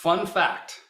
Fun fact,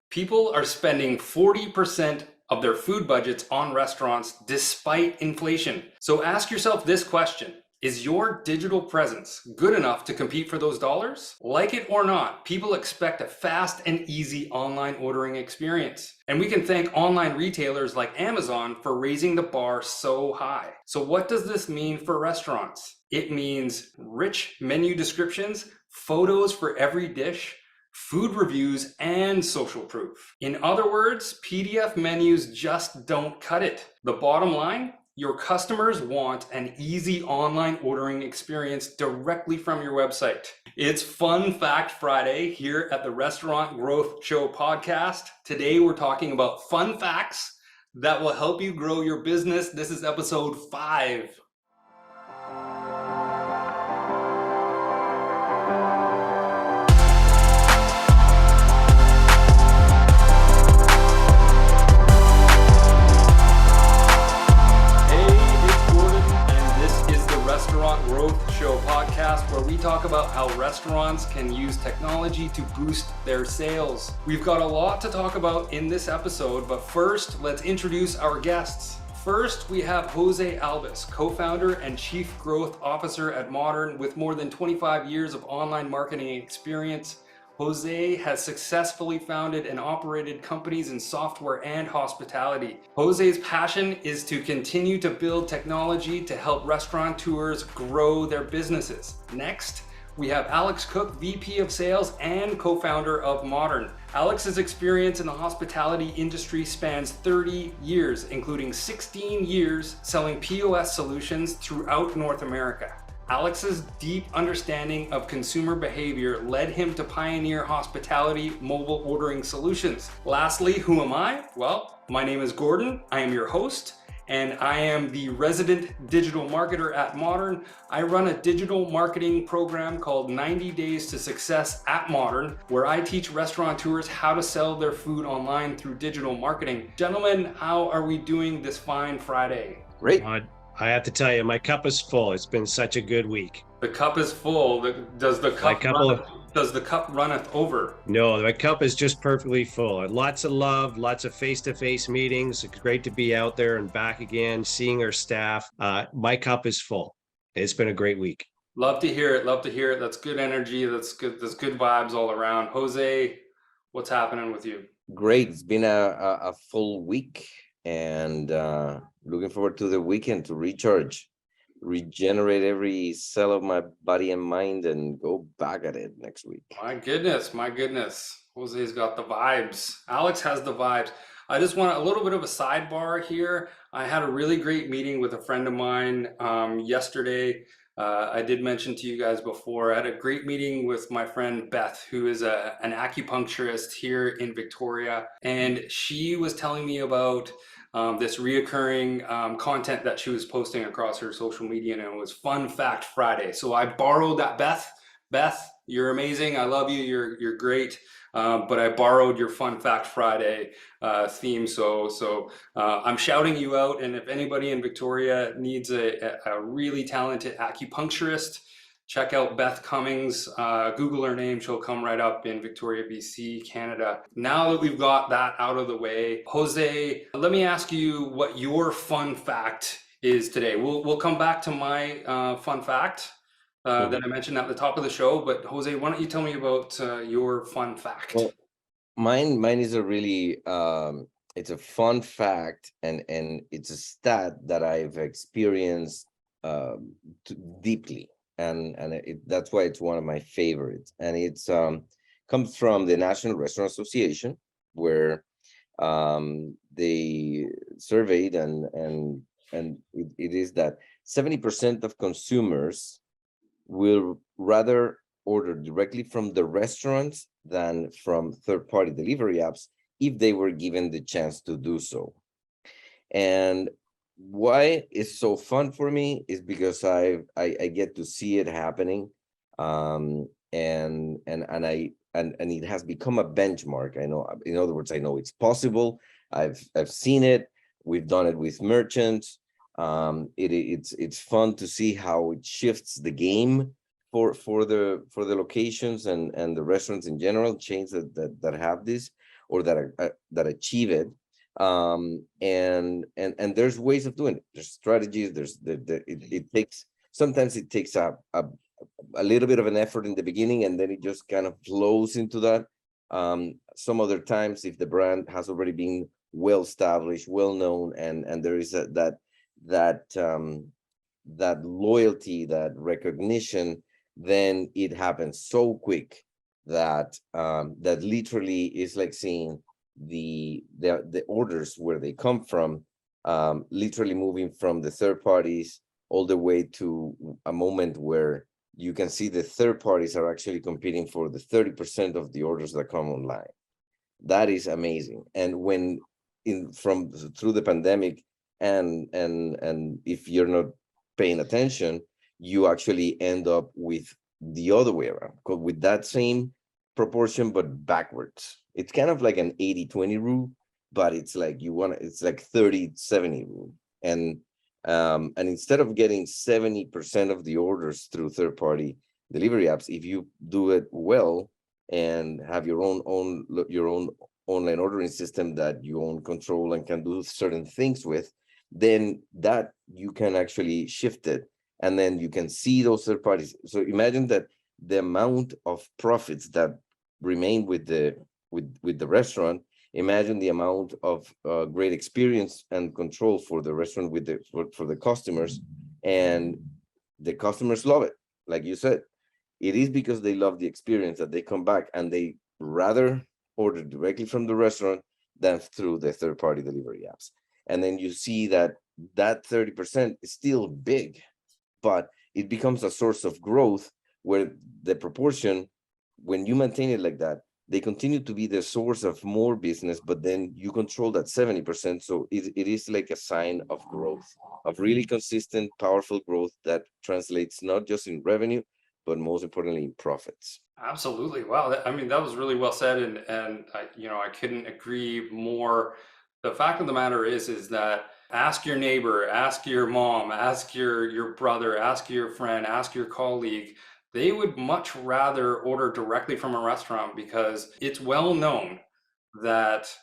people are spending 40% of their food budgets on restaurants despite inflation. So ask yourself this question. Is your digital presence good enough to compete for those dollars? Like it or not, people expect a fast and easy online ordering experience. And we can thank online retailers like Amazon for raising the bar so high. So what does this mean for restaurants? It means rich menu descriptions, photos for every dish, food reviews, and social proof. In other words, PDF menus just don't cut it. The bottom line, your customers want an easy online ordering experience directly from your website. It's Fun Fact Friday here at the Restaurant Growth Show podcast. Today we're talking about fun facts that will help you grow your business. This is episode 5. Growth Show podcast, where we talk about how restaurants can use technology to boost their sales. We've got a lot to talk about in this episode, but first, let's introduce our guests. First, we have Jose Alvis, co-founder and chief growth officer at Moduurn with more than 25 years of online marketing experience. Jose has successfully founded and operated companies in software and hospitality. Jose's passion is to continue to build technology to help restaurateurs grow their businesses. Next, we have Alex Cook, VP of Sales and co-founder of Moduurn. Alex's experience in the hospitality industry spans 30 years, including 16 years selling POS solutions throughout North America. Alex's deep understanding of consumer behavior led him to pioneer hospitality mobile ordering solutions. Lastly, who am I? Well, my name is Gordon. I am your host, and I am the resident digital marketer at Moduurn. I run a digital marketing program called 90 Days to Success at Moduurn, where I teach restaurateurs how to sell their food online through digital marketing. Gentlemen, how are we doing this fine Friday? Great. I have to tell you, my cup is full. It's been such a good week. The cup is full. Does the cup runneth over? No, my cup is just perfectly full. Lots of love, lots of face-to-face meetings. It's great to be out there and back again, seeing our staff. My cup is full. It's been a great week. Love to hear it. Love to hear it. That's good energy. That's good. There's good vibes all around. Jose, what's happening with you? Great. It's been a full week, and looking forward to the weekend to recharge, regenerate every cell of my body and mind, and go back at it next week. My goodness. Jose's got the vibes. Alex has the vibes. I just want a little bit of a sidebar here. I had a really great meeting with a friend of mine yesterday. I did mention to you guys before, I had a great meeting with my friend Beth, who is an acupuncturist here in Victoria. And she was telling me about this reoccurring content that she was posting across her social media, and it was Fun Fact Friday. So I borrowed that. Beth, you're amazing. I love you. You're great. But I borrowed your Fun Fact Friday theme. So I'm shouting you out. And if anybody in Victoria needs a really talented acupuncturist, check out Beth Cummings. Google her name. She'll come right up in Victoria, BC, Canada. Now that we've got that out of the way, Jose, let me ask you what your fun fact is today. We'll come back to my fun fact that I mentioned at the top of the show. But Jose, why don't you tell me about your fun fact? Well, mine is a really it's a fun fact, and it's a stat that I've experienced deeply. And that's why it's one of my favorites. And it's comes from the National Restaurant Association, where they surveyed and it is that 70% of consumers will rather order directly from the restaurants than from third-party delivery apps if they were given the chance to do so. And why it's so fun for me is because I get to see it happening, and it has become a benchmark. I know, in other words, I know it's possible. I've seen it. We've done it with merchants. It's fun to see how it shifts the game for the locations and the restaurants in general, chains that have this or that achieve it. And there's ways of doing it. There's strategies. It takes, sometimes it takes a little bit of an effort in the beginning, and then it just kind of flows into that. Some other times, if the brand has already been well established, well known, and there is that loyalty, that recognition, then it happens so quick that that literally is like seeing the orders where they come from, literally moving from the third parties all the way to a moment where you can see the third parties are actually competing for the 30% of the orders that come online. That is amazing. And when through the pandemic, and if you're not paying attention, you actually end up with the other way around, with that same proportion but backwards. It's kind of like an 80-20 rule, but it's like it's like 30-70 rule. And instead of getting 70% of the orders through third-party delivery apps, if you do it well and have your own online ordering system that you own control and can do certain things with, then that you can actually shift it, and then you can see those third parties. So imagine that the amount of profits that remain with the restaurant. Imagine the amount of great experience and control for the restaurant for the customers, and the customers love it. Like you said, it is because they love the experience that they come back, and they rather order directly from the restaurant than through the third-party delivery apps. And then you see that 30% is still big, but it becomes a source of growth where the proportion, when you maintain it like that, they continue to be the source of more business, but then you control that 70%. So it is like a sign of growth, of really consistent, powerful growth that translates not just in revenue, but most importantly in profits. Absolutely. Wow. I mean, that was really well said. And I couldn't agree more. The fact of the matter is that ask your neighbor, ask your mom, ask your brother, ask your friend, ask your colleague. They would much rather order directly from a restaurant, because it's well known that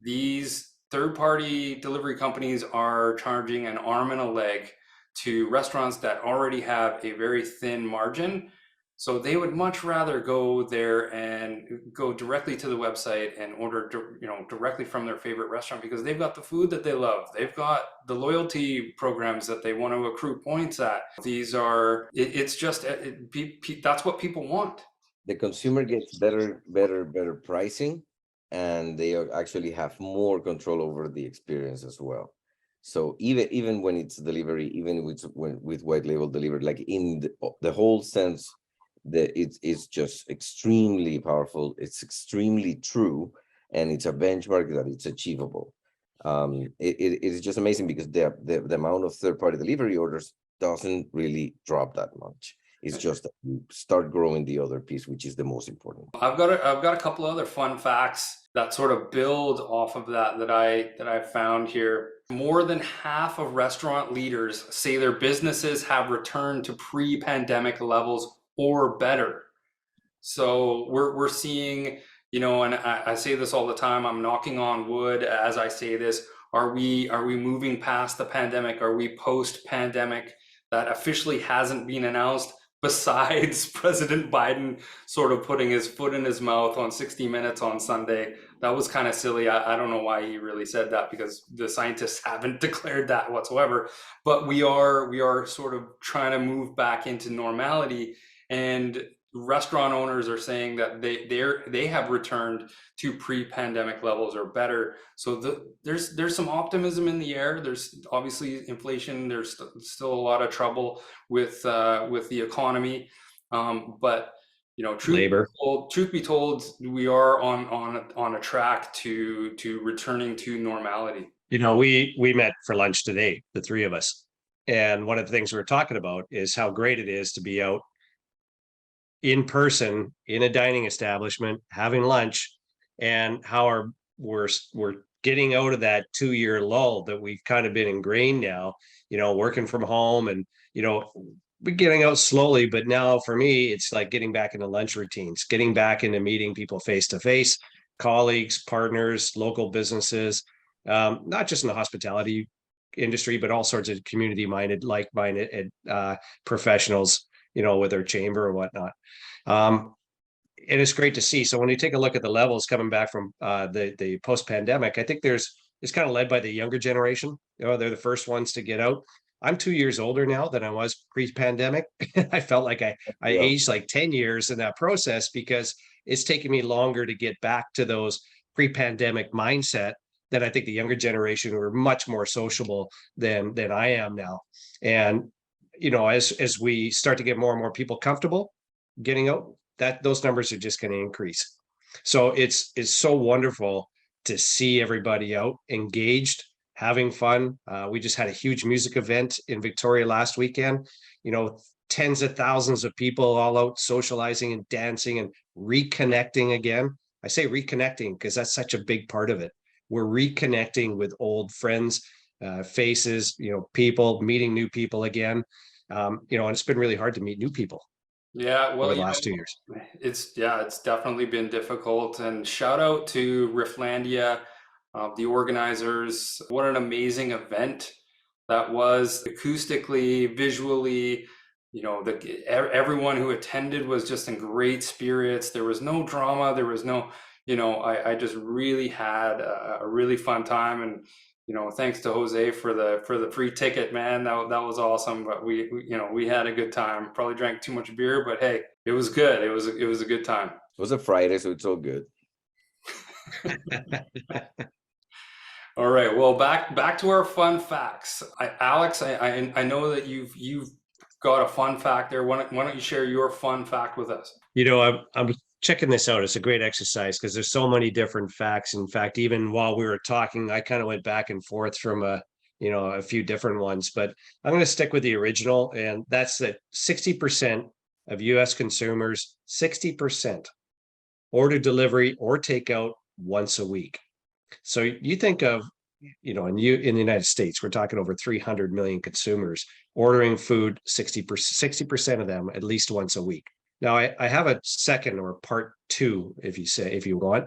these third-party delivery companies are charging an arm and a leg to restaurants that already have a very thin margin. So they would much rather go there and go directly to the website and order, directly from their favorite restaurant, because they've got the food that they love. They've got the loyalty programs that they want to accrue points at. These are, it's just, that's what people want. The consumer gets better pricing, and they actually have more control over the experience as well. So even when it's delivery, even with white label delivery, like in the whole sense, it's just extremely powerful. It's extremely true, and it's a benchmark that it's achievable. It is just amazing, because the amount of third-party delivery orders doesn't really drop that much. It's just that you start growing the other piece, which is the most important. I've got a couple other fun facts that sort of build off of that I found here. More than half of restaurant leaders say their businesses have returned to pre-pandemic levels or better. So we're seeing, and I say this all the time, I'm knocking on wood as I say this. Are we moving past the pandemic? Are we post-pandemic? That officially hasn't been announced, besides President Biden sort of putting his foot in his mouth on 60 Minutes on Sunday. That was kind of silly. I don't know why he really said that, because the scientists haven't declared that whatsoever. But we are sort of trying to move back into normality, and restaurant owners are saying that they have returned to pre-pandemic levels or better. So there's some optimism in the air. There's obviously inflation. There's still a lot of trouble with the economy, but truth be told, we are on a track to returning to normality. We met for lunch today, the three of us, and one of the things we were talking about is how great it is to be out in person in a dining establishment having lunch, and how we're getting out of that 2-year lull that we've kind of been ingrained now, working from home. And we're getting out slowly, but now for me, it's like getting back into lunch routines, getting back into meeting people face to face, colleagues, partners, local businesses, not just in the hospitality industry, but all sorts of community minded, like minded professionals, with their chamber or whatnot. And it's great to see. So when you take a look at the levels coming back from the post pandemic, I think it's kind of led by the younger generation. They're the first ones to get out. I'm 2 years older now than I was pre-pandemic. I felt like I Yeah. aged like 10 years in that process because it's taken me longer to get back to those pre-pandemic mindset that I think the younger generation were much more sociable than I am now. And as we start to get more and more people comfortable getting out, that those numbers are just going to increase. So it's so wonderful to see everybody out engaged, having fun. We just had a huge music event in Victoria last weekend. Tens of thousands of people all out socializing and dancing and reconnecting again. I say reconnecting because that's such a big part of it. We're reconnecting with old friends, faces, people, meeting new people again. And it's been really hard to meet new people Yeah, well, over the last 2 years. it's definitely been difficult. And shout out to Rifflandia, the organizers. What an amazing event that was, acoustically, visually. Everyone who attended was just in great spirits. There was no drama. There was no, I just really had a really fun time. And thanks to Jose for the free ticket, man. That was awesome. But we had a good time. Probably drank too much beer, but hey, it was good. It was a good time. It was a Friday, so it's all good. All right. Well, back to our fun facts. Alex, I know that you've got a fun fact there. Why don't you share your fun fact with us? I'm checking this out. It's a great exercise because there's so many different facts. In fact, even while we were talking, I kind of went back and forth from a few different ones, but I'm going to stick with the original. And that's that 60% of US consumers, 60% order delivery or takeout once a week. So you think of, in the United States, we're talking over 300 million consumers ordering food, 60% of them at least once a week. Now, I have a second or part two, if you want,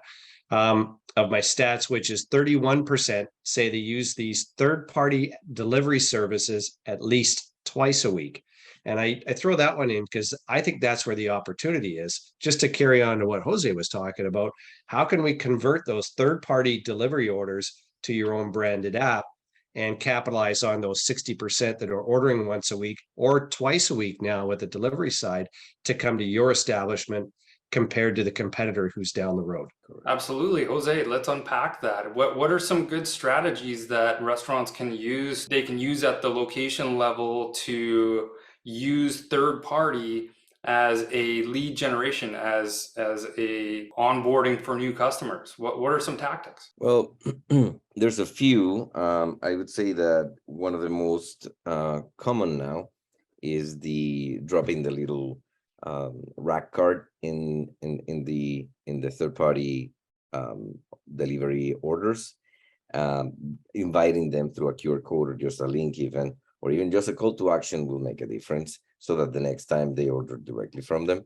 of my stats, which is 31% say they use these third-party delivery services at least twice a week. And I throw that one in because I think that's where the opportunity is. Just to carry on to what Jose was talking about, how can we convert those third-party delivery orders to your own branded app and capitalize on those 60% that are ordering once a week or twice a week now with the delivery side to come to your establishment compared to the competitor who's down the road? Absolutely. Jose, let's unpack that. What are some good strategies that restaurants can use? They can use at the location level to use third party as a lead generation, as a onboarding for new customers. What are some tactics? Well, there's a few. I would say that one of the most common now is the dropping the little rack card in the third party delivery orders, inviting them through a QR code or just a link even, or even just a call to action will make a difference so that the next time they order directly from them.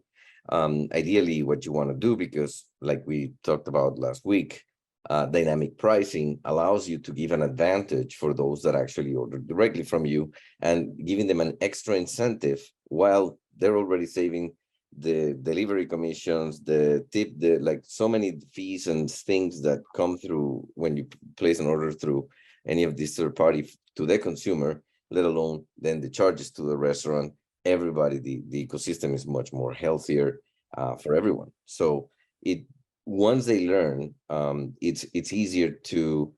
Ideally, what you want to do, because like we talked about last week, dynamic pricing allows you to give an advantage for those that actually order directly from you and giving them an extra incentive while they're already saving the delivery commissions, the tip, like so many fees and things that come through when you place an order through any of these third party to the consumer, let alone then the charges to the restaurant. Everybody, the ecosystem is much more healthier for everyone. So once they learn, it's easier to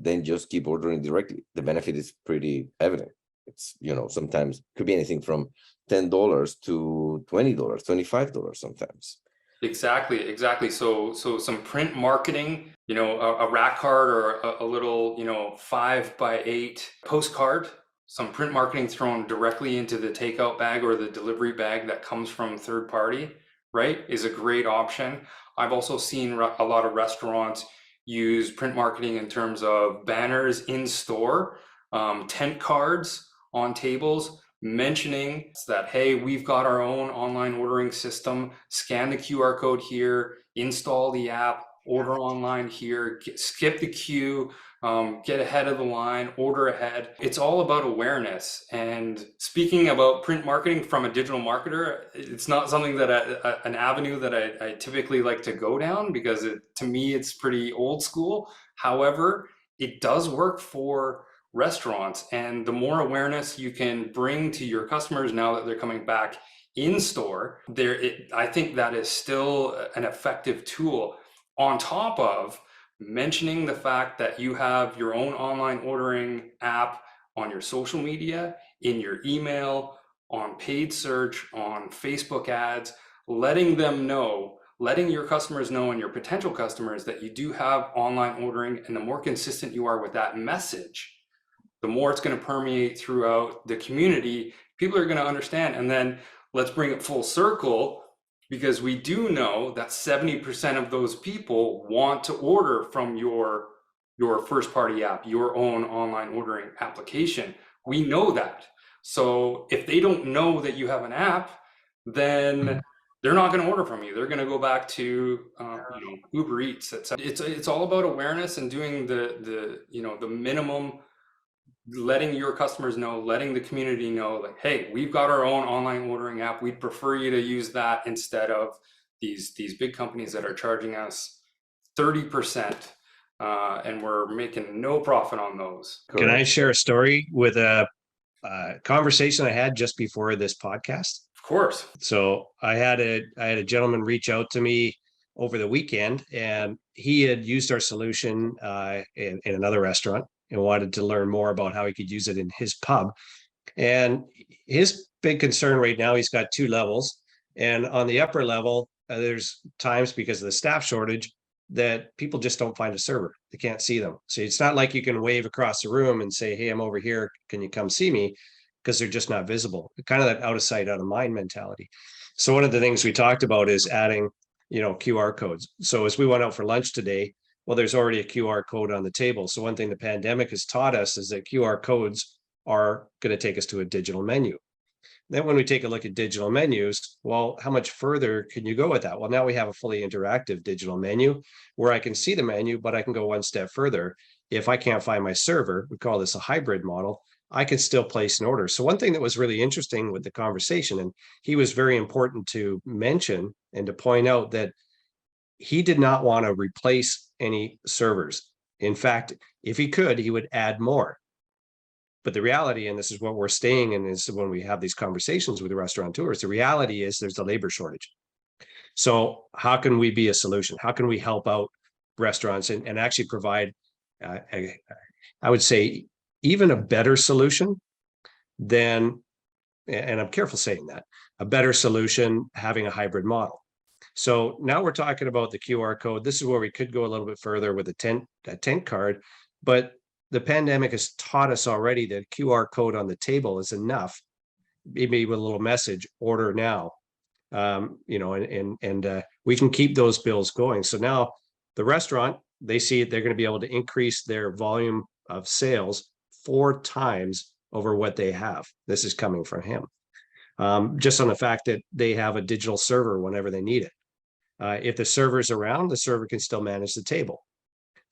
then just keep ordering directly. The benefit is pretty evident. It's, sometimes could be anything from $10 to $20, $25 sometimes. Exactly. So some print marketing, a rack card or a little, 5x8 postcard, some print marketing thrown directly into the takeout bag or the delivery bag that comes from third party, right, is a great option. I've also seen a lot of restaurants use print marketing in terms of banners in store, tent cards on tables, mentioning that, hey, we've got our own online ordering system, scan the QR code here, install the app, order online here, skip the queue, get ahead of the line, order ahead. It's all about awareness. And speaking about print marketing from a digital marketer, it's not something that an avenue that I typically like to go down, because to me, it's pretty old school. However, it does work for restaurants, and the more awareness you can bring to your customers now that they're coming back in store, I think that is still an effective tool, on top of mentioning the fact that you have your own online ordering app on your social media, in your email, on paid search, on Facebook ads, letting your customers know, and your potential customers, that you do have online ordering. And the more consistent you are with that message, the more it's going to permeate throughout the community. People are going to understand. And then let's bring it full circle, because we do know that 70% of those people want to order from your first party app, your own online ordering application. We know that. So if they don't know that you have an app, then they're not going to order from you. They're going to go back to Uber Eats. It's all about awareness and doing the minimum, letting your customers know, letting the community know, like, hey, we've got our own online ordering app. We'd prefer you to use that instead of these big companies that are charging us 30%, and we're making no profit on those. Can I share a story with a conversation I had just before this podcast? Of course. So I had a gentleman reach out to me over the weekend, and he had used our solution in another restaurant and wanted to learn more about how he could use it in his pub. And his big concern right now, he's got 2 levels. And on the upper level, there's times, because of the staff shortage, that people just don't find a server. They can't see them. So it's not like you can wave across the room and say, hey, I'm over here, can you come see me? Because they're just not visible. Kind of that out of sight, out of mind mentality. So one of the things we talked about is adding, QR codes. So as we went out for lunch today, well, there's already a QR code on the table. So one thing the pandemic has taught us is that QR codes are going to take us to a digital menu. Then when we take a look at digital menus, well, how much further can you go with that? Well, now we have a fully interactive digital menu where I can see the menu, but I can go one step further. If I can't find my server, we call this a hybrid model, I can still place an order. So one thing that was really interesting with the conversation, and he was very important to mention and to point out, that he did not want to replace any servers. In fact, if he could, he would add more. But the reality, and this is what we're staying in, is when we have these conversations with the restaurateurs, the reality is there's a labor shortage. So how can we be a solution? How can we help out restaurants and actually provide, I would say, even a better solution than, and I'm careful saying that, a better solution having a hybrid model. So now we're talking about the QR code. This is where we could go a little bit further with a tent card, but the pandemic has taught us already that QR code on the table is enough. Maybe with a little message, order now, and we can keep those bills going. So now the restaurant, they see they're going to be able to increase their volume of sales 4 times over what they have. This is coming from him. Just on the fact that they have a digital server whenever they need it. If the server's around, the server can still manage the table.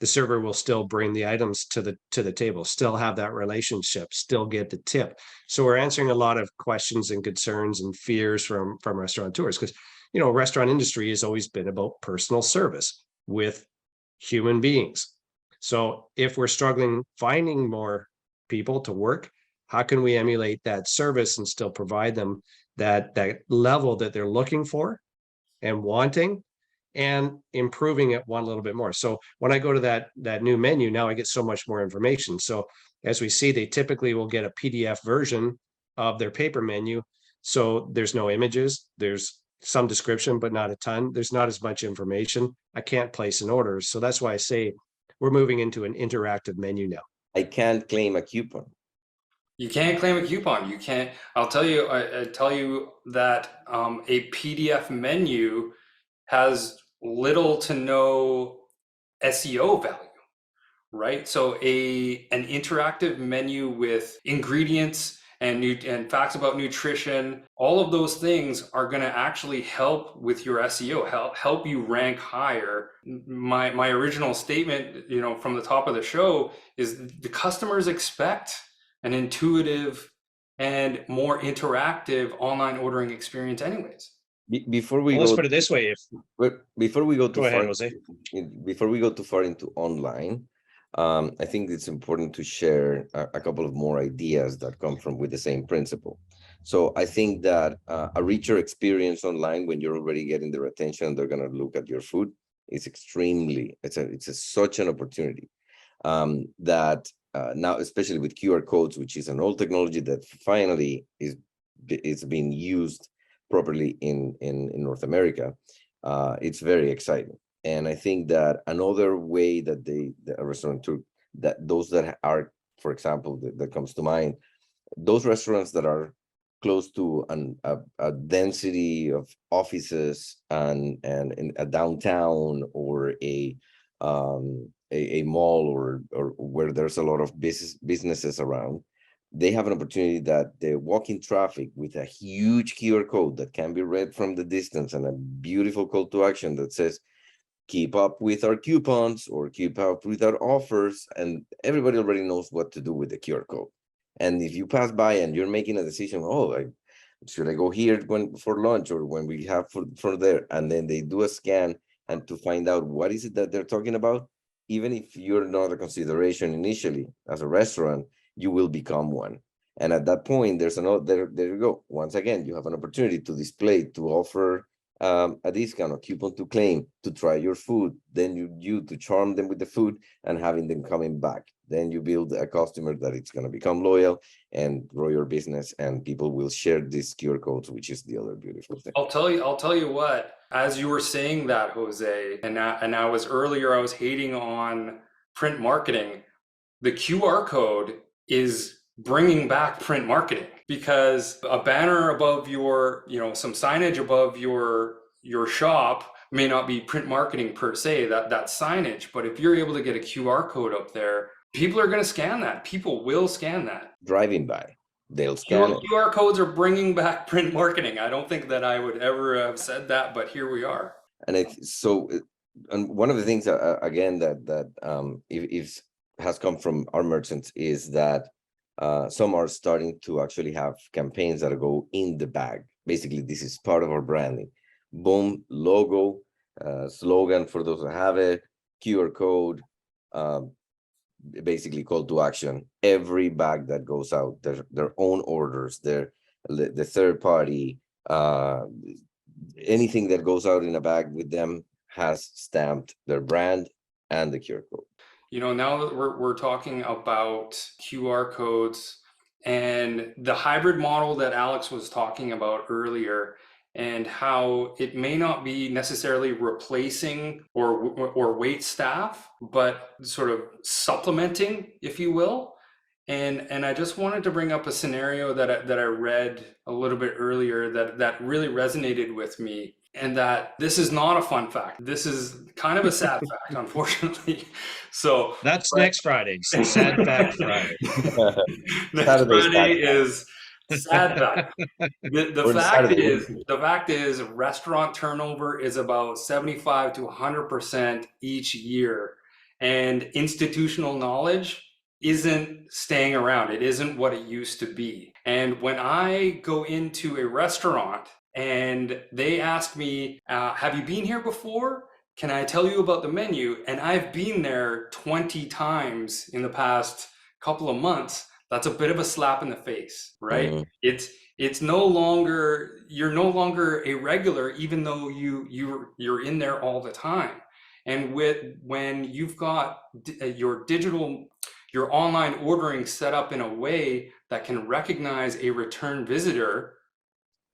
The server will still bring the items to the table, still have that relationship, still get the tip. So we're answering a lot of questions and concerns and fears from restaurateurs, because restaurant industry has always been about personal service with human beings. So if we're struggling finding more people to work, how can we emulate that service and still provide them that level that they're looking for and wanting, and improving it one little bit more? So when I go to that new menu, now I get so much more information. So as we see, they typically will get a PDF version of their paper menu. So there's no images, there's some description, but not a ton. There's not as much information. I can't place an order. So that's why I say we're moving into an interactive menu now. I can't claim a coupon. You can't claim a coupon. You can't. I'll tell you. I tell you that a PDF menu has little to no SEO value, right? So an interactive menu with ingredients and facts about nutrition. All of those things are going to actually help with your SEO, help you rank higher. My original statement, from the top of the show is the customers expect an intuitive and more interactive online ordering experience anyways. Before we Well, let's go, put it this way. before we go too Go ahead, far, Jose. before we go too far into online, I think it's important to share a couple of more ideas that come from with the same principle. So I think that a richer experience online when you're already getting their attention, they're going to look at your food. It's such an opportunity that now, especially with QR codes, which is an old technology that finally it's being used properly in North America. It's very exciting. And I think that another way that a restaurant took that those that are, for example, that comes to mind, those restaurants that are close to a density of offices and in a downtown or a mall or where there's a lot of businesses around, they have an opportunity that they walk in traffic with a huge QR code that can be read from the distance and a beautiful call to action that says, keep up with our coupons or keep up with our offers. And everybody already knows what to do with the QR code. And if you pass by and you're making a decision, should I go here for lunch or when we have for there? And then they do a scan and to find out what is it that they're talking about, even if you're not a consideration initially as a restaurant, you will become one. And at that point, there's another, there you go. Once again, you have an opportunity to display, to offer a discount, a coupon to claim, to try your food, then you to charm them with the food and having them coming back. Then you build a customer that it's going to become loyal and grow your business, and people will share these QR codes, which is the other beautiful thing. I'll tell you what, as you were saying that, Jose, and I was hating on print marketing, the QR code is bringing back print marketing, because a banner above your, some signage above your shop may not be print marketing per se, that signage, but if you're able to get a QR code up there, people are going to scan that. People will scan that. Driving by, they'll scan it. QR codes are bringing back print marketing. I don't think that I would ever have said that, but here we are. And and one of the things again that if has come from our merchants is that some are starting to actually have campaigns that go in the bag. Basically, this is part of our branding. Boom, logo, slogan for those who have it, QR code, basically call to action. Every bag that goes out, their own orders, the third party, anything that goes out in a bag with them has stamped their brand and the QR code. Now that we're talking about QR codes and the hybrid model that Alex was talking about earlier, and how it may not be necessarily replacing or wait staff, but sort of supplementing, if you will. And I just wanted to bring up a scenario that I read a little bit earlier that really resonated with me. And that this is not a fun fact. This is kind of a sad fact, unfortunately. So that's next Friday. Sad Fact Friday. Next Friday is sad fact. The fact is restaurant turnover is about 75 to 100% each year, and institutional knowledge isn't staying around. It isn't what it used to be. And when I go into a restaurant and they ask me, have you been here before? Can I tell you about the menu? And I've been there 20 times in the past couple of months. That's a bit of a slap in the face, right? Mm-hmm. It's no longer, you're no longer a regular, even though you're in there all the time. And when you've got your online ordering set up in a way that can recognize a return visitor,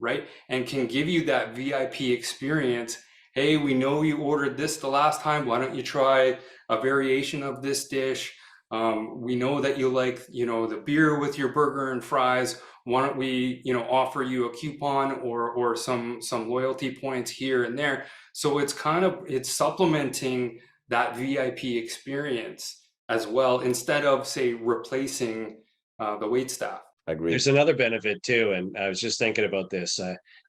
right, and can give you that VIP experience. Hey, we know you ordered this the last time. Why don't you try a variation of this dish? We know that you like, the beer with your burger and fries. Why don't we, offer you a coupon or some loyalty points here and there? So it's supplementing that VIP experience as well, instead of, say, replacing the wait staff. Agree. There's another benefit too, and I was just thinking about this.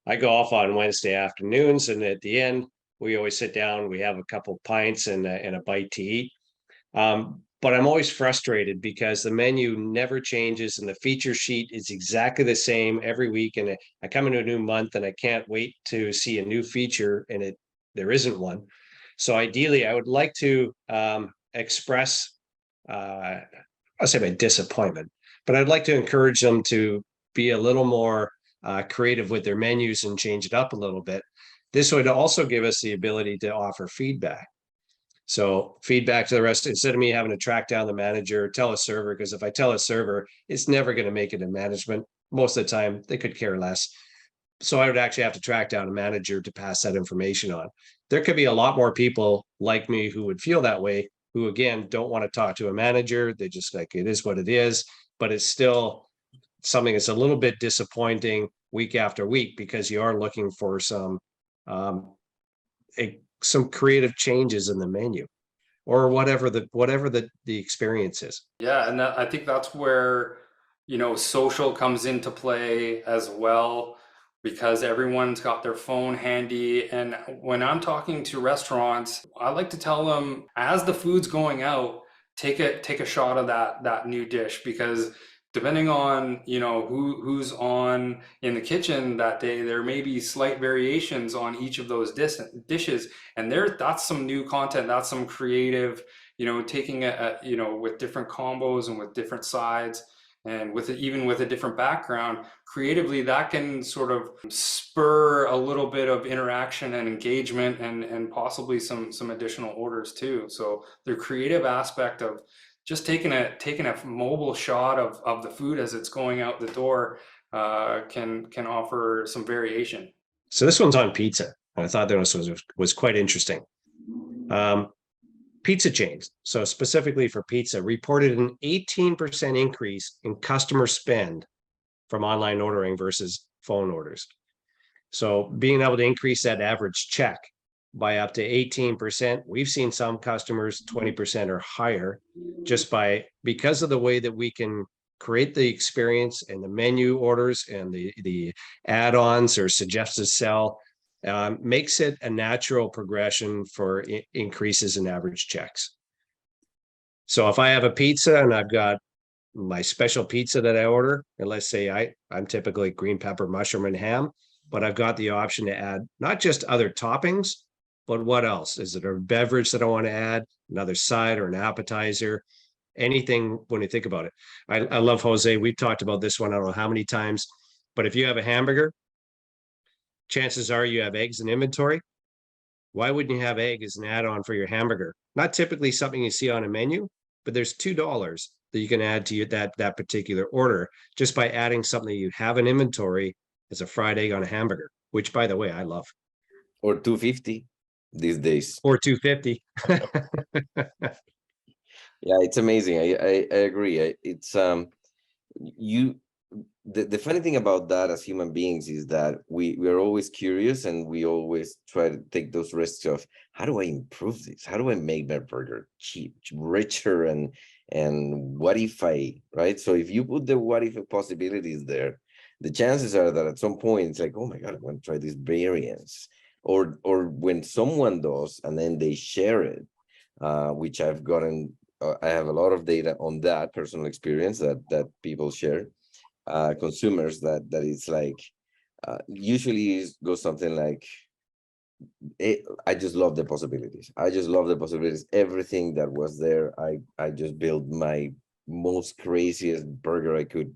I golf on Wednesday afternoons, and at the end, we always sit down. We have a couple pints and a bite to eat. But I'm always frustrated because the menu never changes, and the feature sheet is exactly the same every week. And I come into a new month, and I can't wait to see a new feature, and there isn't one. So ideally, I would like to express, I'll say my disappointment, but I'd like to encourage them to be a little more creative with their menus and change it up a little bit. This would also give us the ability to offer feedback. So feedback to the rest, instead of me having to track down the manager, tell a server, because if I tell a server, it's never going to make it in management. Most of the time, they could care less. So I would actually have to track down a manager to pass that information on. There could be a lot more people like me who would feel that way, who again don't want to talk to a manager. They just like, it is what it is, but it's still something that's a little bit disappointing week after week, because you are looking for some creative changes in the menu or whatever the experience is. Yeah, and I think that's where, social comes into play as well, because everyone's got their phone handy. And when I'm talking to restaurants, I like to tell them, as the food's going out, take a shot of that new dish, because depending on, who's on in the kitchen that day, there may be slight variations on each of those dishes. And that's some new content, that's some creative, taking with different combos and with different sides, and even with a different background, creatively, that can sort of spur a little bit of interaction and engagement, and possibly some additional orders too. So the creative aspect of just taking a mobile shot of the food as it's going out the door can offer some variation. So this one's on pizza. I thought that was quite interesting. Pizza chains, so specifically for pizza, reported an 18% increase in customer spend from online ordering versus phone orders. So being able to increase that average check by up to 18%, we've seen some customers 20% or higher, just because of the way that we can create the experience and the menu orders and the add-ons or suggested sell. Makes it a natural progression for increases in average checks. So if I have a pizza and I've got my special pizza that I order, and let's say I'm typically green pepper, mushroom, and ham, but I've got the option to add not just other toppings, but what else? Is it a beverage that I want to add, another side or an appetizer? Anything when you think about it. I love Jose. We've talked about this one, I don't know how many times, but if you have a hamburger, chances are you have eggs in inventory. Why wouldn't you have egg as an add-on for your hamburger? Not typically something you see on a menu, but there's $2 that you can add to that particular order just by adding something you have in inventory as a fried egg on a hamburger, which, by the way, I love. Or $2.50 these days. Or $2.50. Yeah, it's amazing. I agree. It's the funny thing about that as human beings is that we are always curious, and we always try to take those risks of, how do I improve this? How do I make my burger cheap, richer, and what if right? So if you put the what if possibilities there, the chances are that at some point it's like, oh my God, I want to try this variance. Or when someone does and then they share it, which I've gotten, I have a lot of data on that personal experience that people share. Consumers that it's like, usually goes something like, I just love the possibilities. I just love the possibilities. Everything that was there, I just built my most craziest burger I could,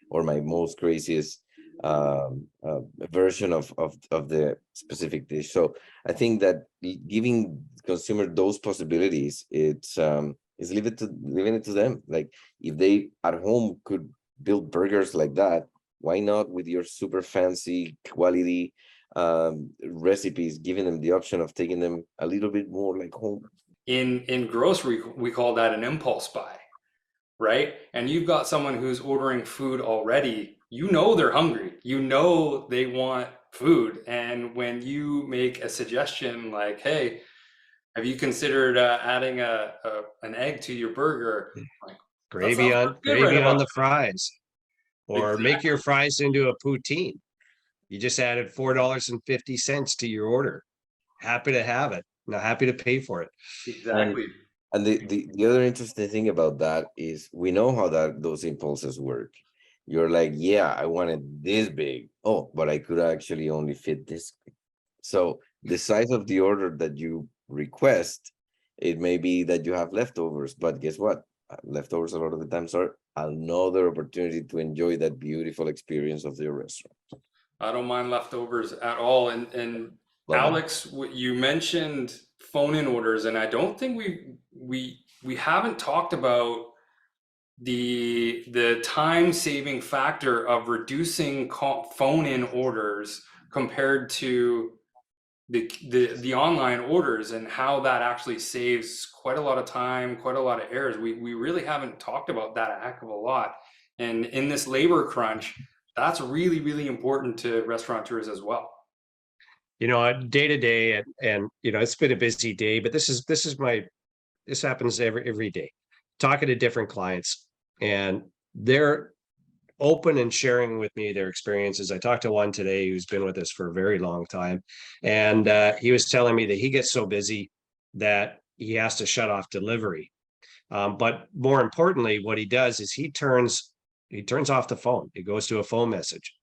or my most craziest version of the specific dish. So I think that giving consumer those possibilities, it's leaving it to them. Like, if they at home could build burgers like that, why not with your super fancy quality recipes, giving them the option of taking them a little bit more like home. In grocery, we call that an impulse buy, right? And you've got someone who's ordering food already, they're hungry, they want food. And when you make a suggestion like, hey, have you considered adding an egg to your burger? Like, gravy on the fries. or make your fries into a poutine. You just added $4.50 to your order. Happy to have it. Now happy to pay for it. Exactly. And the other interesting thing about that is we know how those impulses work. You're like, yeah, I wanted this big. Oh, but I could actually only fit this big. So the size of the order that you request, it may be that you have leftovers, but guess what? Leftovers a lot of the times are another opportunity to enjoy that beautiful experience of your restaurant. I don't mind leftovers at all. And Love it. Alex, you mentioned phone-in orders, and I don't think we haven't talked about the time-saving factor of reducing phone-in orders compared to the online orders, and how that actually saves quite a lot of time, quite a lot of errors. We really haven't talked about that a heck of a lot. And in this labor crunch, that's really, really important to restaurateurs as well. Day to day, and it's been a busy day, but this happens every day. Talking to different clients, and they're open and sharing with me their experiences. I talked to one today who's been with us for a very long time, and he was telling me that he gets so busy that he has to shut off delivery. But more importantly, what he does is he turns off the phone. It goes to a phone message.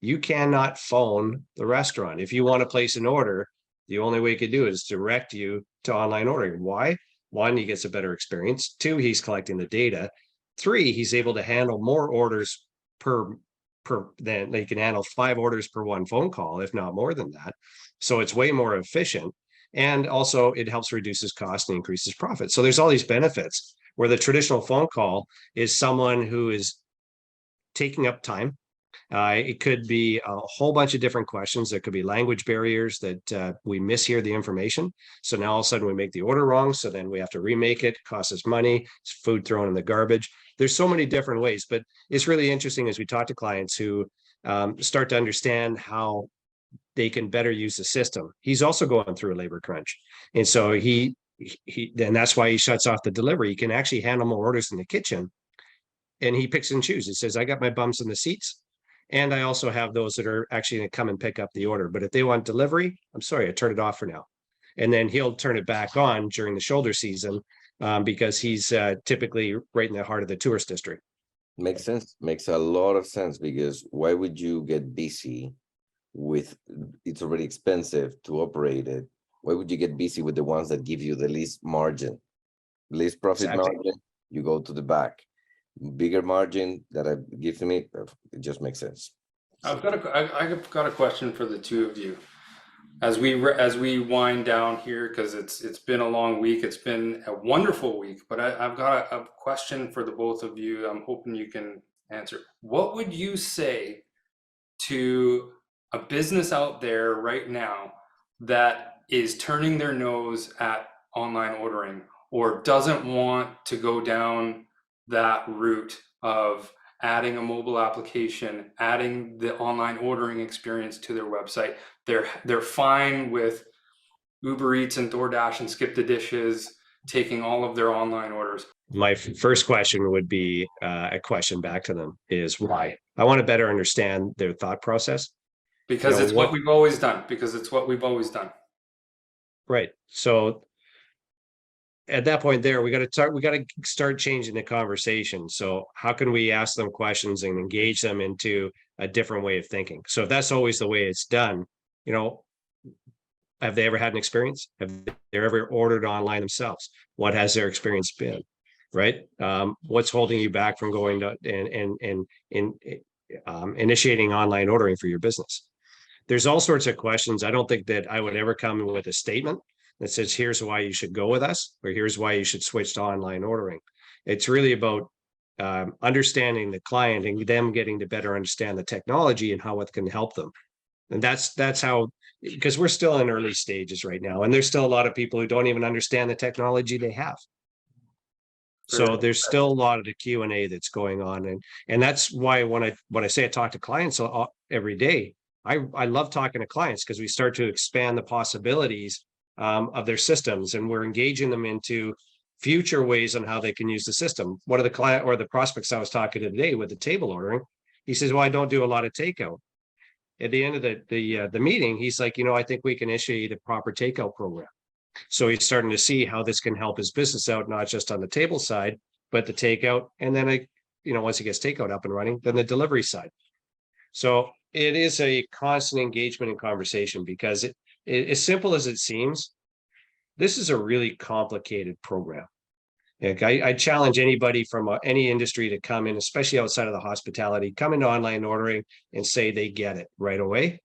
You cannot phone the restaurant. If you want to place an order, the only way you could do it is direct you to online ordering. Why? One, he gets a better experience. Two, he's collecting the data. Three, he's able to handle more orders then they can handle 5 orders per one phone call, if not more than that. So it's way more efficient. And also it helps reduce his cost and increases profit. So there's all these benefits, where the traditional phone call is someone who is taking up time. It could be a whole bunch of different questions. There could be language barriers that we mishear the information. So now all of a sudden we make the order wrong. So then we have to remake it, costs us money, it's food thrown in the garbage. There's so many different ways, but it's really interesting as we talk to clients who start to understand how they can better use the system. He's also going through a labor crunch. And so then that's why he shuts off the delivery. He can actually handle more orders in the kitchen, and he picks and chooses. He says, I got my bums in the seats, and I also have those that are actually going to come and pick up the order. But if they want delivery, I'm sorry, I turned it off for now. And then he'll turn it back on during the shoulder season because he's typically right in the heart of the tourist district. Makes sense. Makes a lot of sense, because why would you get busy with, it's already expensive to operate it? Why would you get busy with the ones that give you the least margin, least profit margin? You go to the back. Bigger margin that gives me, it just makes sense. I've got a question for the two of you as we wind down here, because it's been a long week. It's been a wonderful week, but I've got a question for the both of you. I'm hoping you can answer. What would you say to a business out there right now that is turning their nose at online ordering, or doesn't want to go down that route of adding a mobile application, adding the online ordering experience to their website? They're fine with Uber Eats and DoorDash and Skip the Dishes taking all of their online orders. My first question would be a question back to them is why? I want to better understand their thought process. Because it's what we've always done. Because it's what we've always done. Right. So at that point there, we got to start changing the conversation. So how can we ask them questions and engage them into a different way of thinking? So if that's always the way it's done, have they ever had an experience? Have they ever ordered online themselves? What has their experience been? Right. What's holding you back from going to and initiating online ordering for your business? There's all sorts of questions. I don't think that I would ever come with a statement that says, here's why you should go with us, or here's why you should switch to online ordering. It's really about understanding the client and them getting to better understand the technology and how it can help them. And that's how, because we're still in early stages right now, and there's still a lot of people who don't even understand the technology they have. So there's still a lot of the Q&A that's going on. And that's why when I say I talk to clients every day, I love talking to clients, because we start to expand the possibilities of their systems, and we're engaging them into future ways on how they can use the system. One of the client or the prospects I was talking to today with the table ordering, He says, well, I don't do a lot of takeout. At the end of the meeting, he's like, I think we can initiate a proper takeout program. So he's starting to see how this can help his business out, not just on the table side, but the takeout. And then, once he gets takeout up and running, then the delivery side. So it is a constant engagement and conversation, because as simple as it seems, this is a really complicated program. Like I challenge anybody from any industry to come in, especially outside of the hospitality, come into online ordering and say they get it right away.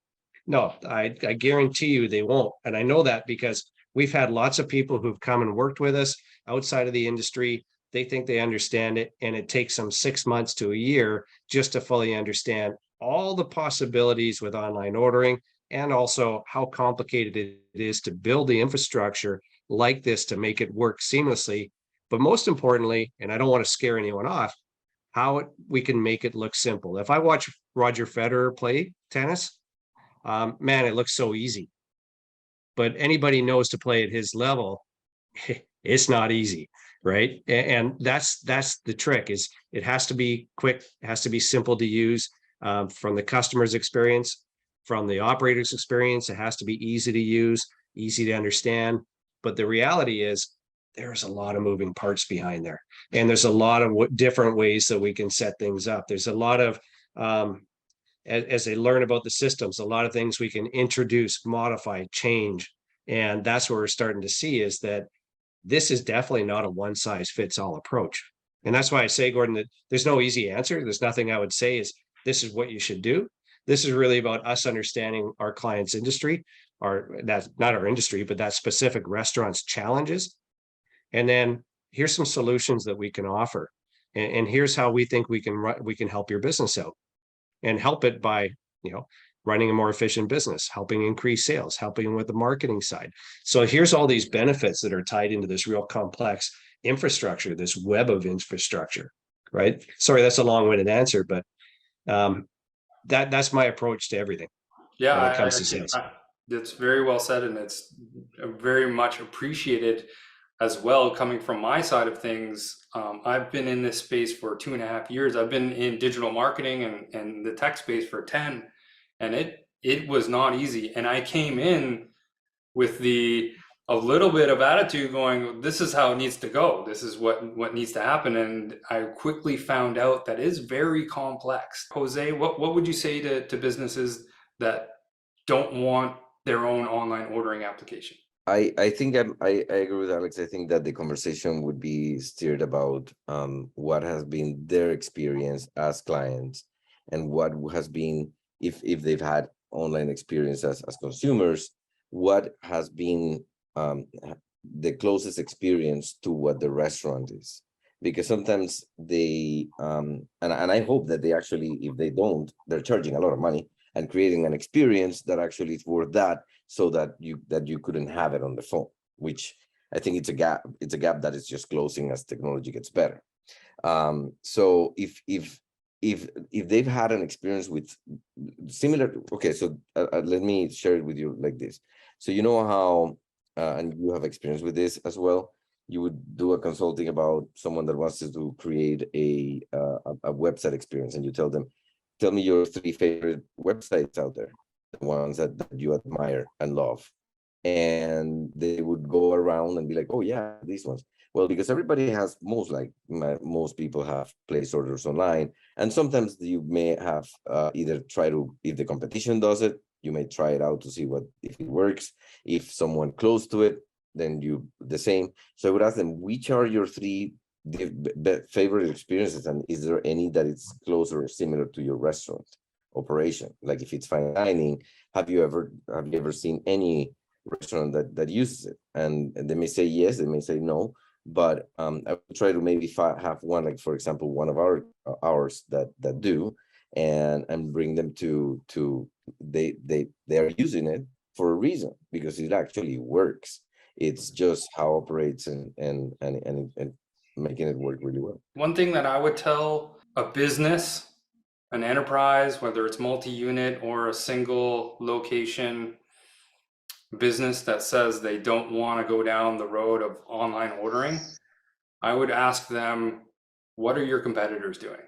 No, I guarantee you they won't. And I know that because we've had lots of people who've come and worked with us outside of the industry. They think they understand it, and it takes them 6 months to a year just to fully understand all the possibilities with online ordering, and also how complicated it is to build the infrastructure like this to make it work seamlessly. But most importantly, and I don't want to scare anyone off, we can make it look simple. If I watch Roger Federer play tennis, man, it looks so easy. But anybody knows to play at his level, it's not easy, right? And that's the trick. Is it has to be quick, it has to be simple to use, from the customer's experience, from the operator's experience. It has to be easy to use, easy to understand. But the reality is, there's a lot of moving parts behind there, and there's a lot of different ways that we can set things up. There's a lot of as they learn about the systems, a lot of things we can introduce, modify, change. And that's what we're starting to see, is that this is definitely not a one size fits all approach. And that's why I say, Gordon, that there's no easy answer. There's nothing I would say is this is what you should do. This is really about us understanding our client's industry, or that's not our industry, but that specific restaurant's challenges. And then here's some solutions that we can offer. And here's how we think we can help your business out, and help it by, running a more efficient business, helping increase sales, helping with the marketing side. So here's all these benefits that are tied into this real complex infrastructure, this web of infrastructure, right? Sorry, that's a long-winded answer, but that's my approach to everything. Yeah, when it comes to sales. That's very well said, and it's very much appreciated as well. Coming from my side of things, I've been in this space for 2.5 years. I've been in digital marketing and the tech space for 10, and it was not easy. And I came in with a little bit of attitude, going, this is how it needs to go. This is what needs to happen. And I quickly found out that is very complex. Jose, what would you say to businesses that don't want their own online ordering application? I think I agree with Alex. I think that the conversation would be steered about what has been their experience as clients, and what has been, if they've had online experience as consumers, what has been the closest experience to what the restaurant is. Because sometimes they and I hope that they actually, if they don't, they're charging a lot of money and creating an experience that actually is worth that, so that you couldn't have it on the phone, which I think it's a gap that is just closing as technology gets better. So if they've had an experience with similar, okay, so let me share it with you like this. So you know how and you have experience with this as well, you would do a consulting about someone that wants to create a website experience, and you tell them, tell me your 3 favorite websites out there, the ones that you admire and love. And they would go around and be like, oh yeah, these ones. Well, because everybody has, most people have placed orders online. And sometimes you may have either try to, if the competition does it, you may try it out to see if it works. If someone close to it, then you the same. So I would ask them, which are your 3 favorite experiences, and is there any that is closer or similar to your restaurant operation? Like if it's fine dining, have you ever seen any restaurant that uses it? And they may say yes, they may say no, but I would try to maybe have one, like for example, one of ours that do, and bring them to they are using it for a reason, because it actually works. It's just how it operates and making it work really well. One thing that I would tell a business, an enterprise, whether it's multi-unit or a single location business that says they don't want to go down the road of online ordering, I would ask them, what are your competitors doing?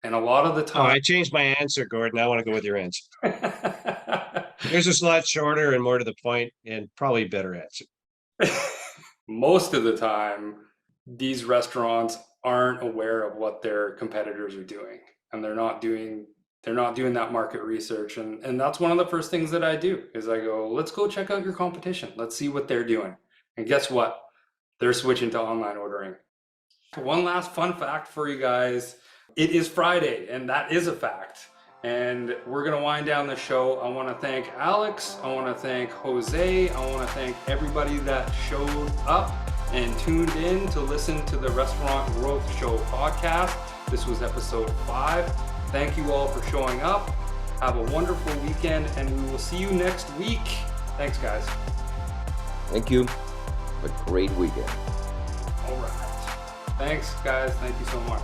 And a lot of the Oh, time, I changed my answer, Gordon. I want to go with your answer. Yours is a lot shorter and more to the point, and probably a better answer. most of the time, these restaurants aren't aware of what their competitors are doing, and they're not doing that market research. And that's one of the first things that I do is I go, let's go check out your competition. Let's see what they're doing. And guess what? They're switching to online ordering. One last fun fact for you guys. It is Friday, and that is a fact. And we're going to wind down the show. I want to thank Alex. I want to thank Jose. I want to thank everybody that showed up and tuned in to listen to the Restaurant Growth Show podcast. This was episode 5. Thank you all for showing up. Have a wonderful weekend, and we will see you next week. Thanks, guys. Thank you. Have a great weekend. All right. Thanks, guys. Thank you so much.